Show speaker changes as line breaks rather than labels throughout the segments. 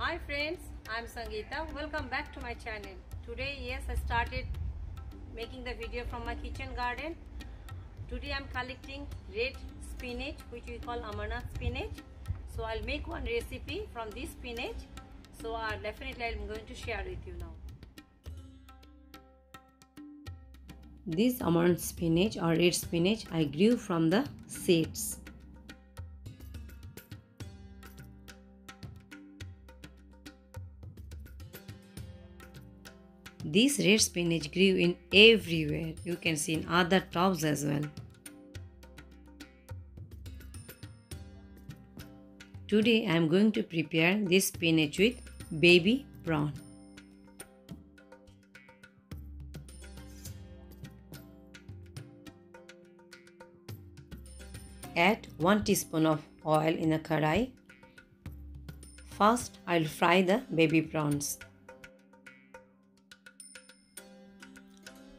Hi friends, I'm Sangita. Welcome back to my channel. Today, yes, I started making the video from my kitchen garden. Today I'm collecting red spinach, which we call Amaranth spinach. So I'll make one recipe from this spinach. So definitely I'm going to share with you now. This Amaranth spinach or red spinach I grew from the seeds. This red spinach grew in everywhere. You can see in other tubs as well. Today I am going to prepare this spinach with baby prawn. Add 1 teaspoon of oil in a karai. First, I will fry the baby prawns.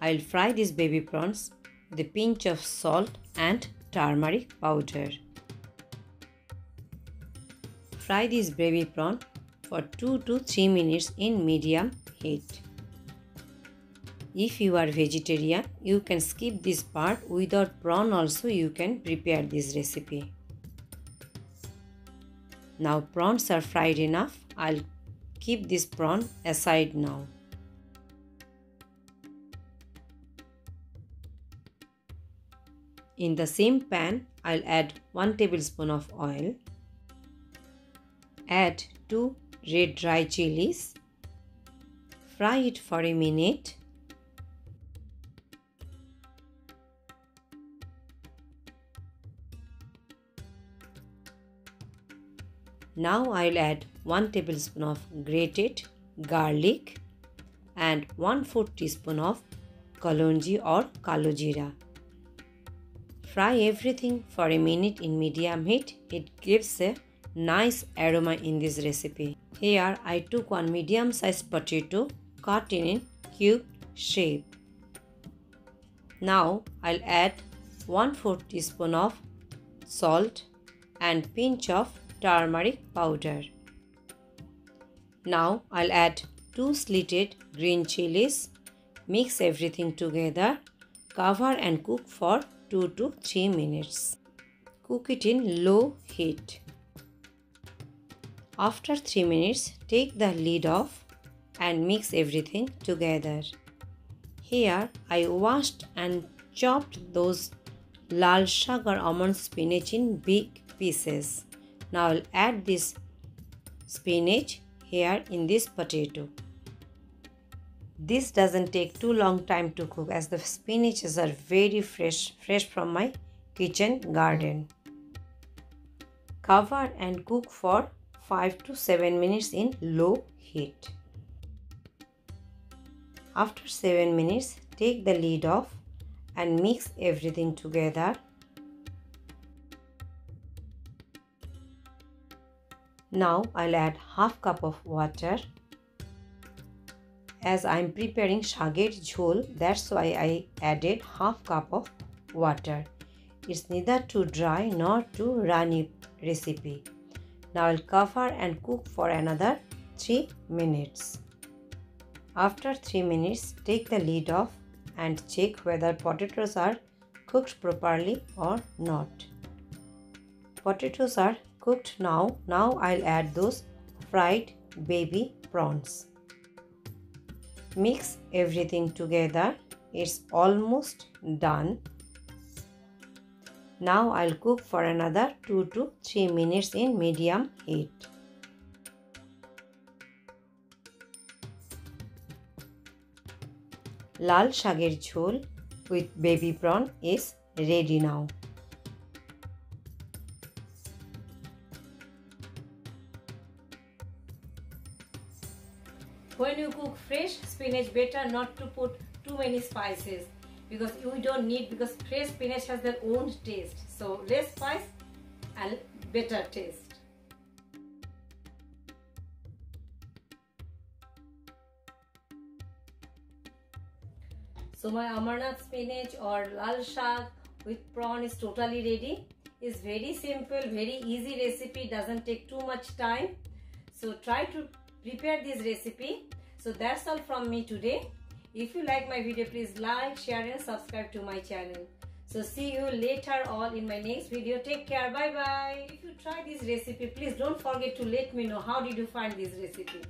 I will fry these baby prawns with a pinch of salt and turmeric powder. Fry this baby prawn for 2 to 3 minutes in medium heat. If you are vegetarian, you can skip this part. Without prawn also you can prepare this recipe. Now prawns are fried enough. I'll keep this prawn aside now. In the same pan, I'll add 1 tablespoon of oil. Add 2 red dry chilies. Fry it for a minute. Now I'll add 1 tablespoon of grated garlic and 1/4 teaspoon of kalonji or kalo jeera. Fry everything for a minute in medium heat. It gives a nice aroma in this recipe. Here I took 1 medium sized potato cut in cube shape. Now I'll add 1/4 teaspoon of salt and pinch of turmeric powder. Now I'll add 2 slitted green chilies. Mix everything together. Cover and cook for 2 to 3 minutes. Cook it in low heat. After 3 minutes, take the lid off and mix everything together. Here I washed and chopped those Lal Sag or almond spinach in big pieces. Now I'll add this spinach here in this potato. This doesn't take too long time to cook as the spinaches are very fresh from my kitchen garden. Cover and cook for 5 to 7 minutes in low heat. After 7 minutes, take the lid off and mix everything together. Now I'll add half cup of water. As I am preparing Macher Jhol, that's why I added half cup of water. It's neither too dry nor too runny recipe. Now I'll cover and cook for another 3 minutes. After 3 minutes, take the lid off and check whether potatoes are cooked properly or not. Potatoes are cooked now. Now I'll add those fried baby prawns. Mix everything together. It's almost done. Now I'll cook for another 2 to 3 minutes in medium heat. Lal Sag Jhol with baby prawn is ready now. When you cook fresh spinach, better not to put too many spices because fresh spinach has their own taste. So less spice and better taste. So my Amaranth spinach or Lal Sag with prawn is totally ready. It's very simple, very easy recipe, doesn't take too much time. So try to prepare this recipe. So that's all from me today. If you like my video, please like, share and subscribe to my channel. So see you later all in my next video. Take care. Bye bye. If you try this recipe, please don't forget to let me know how did you find this recipe.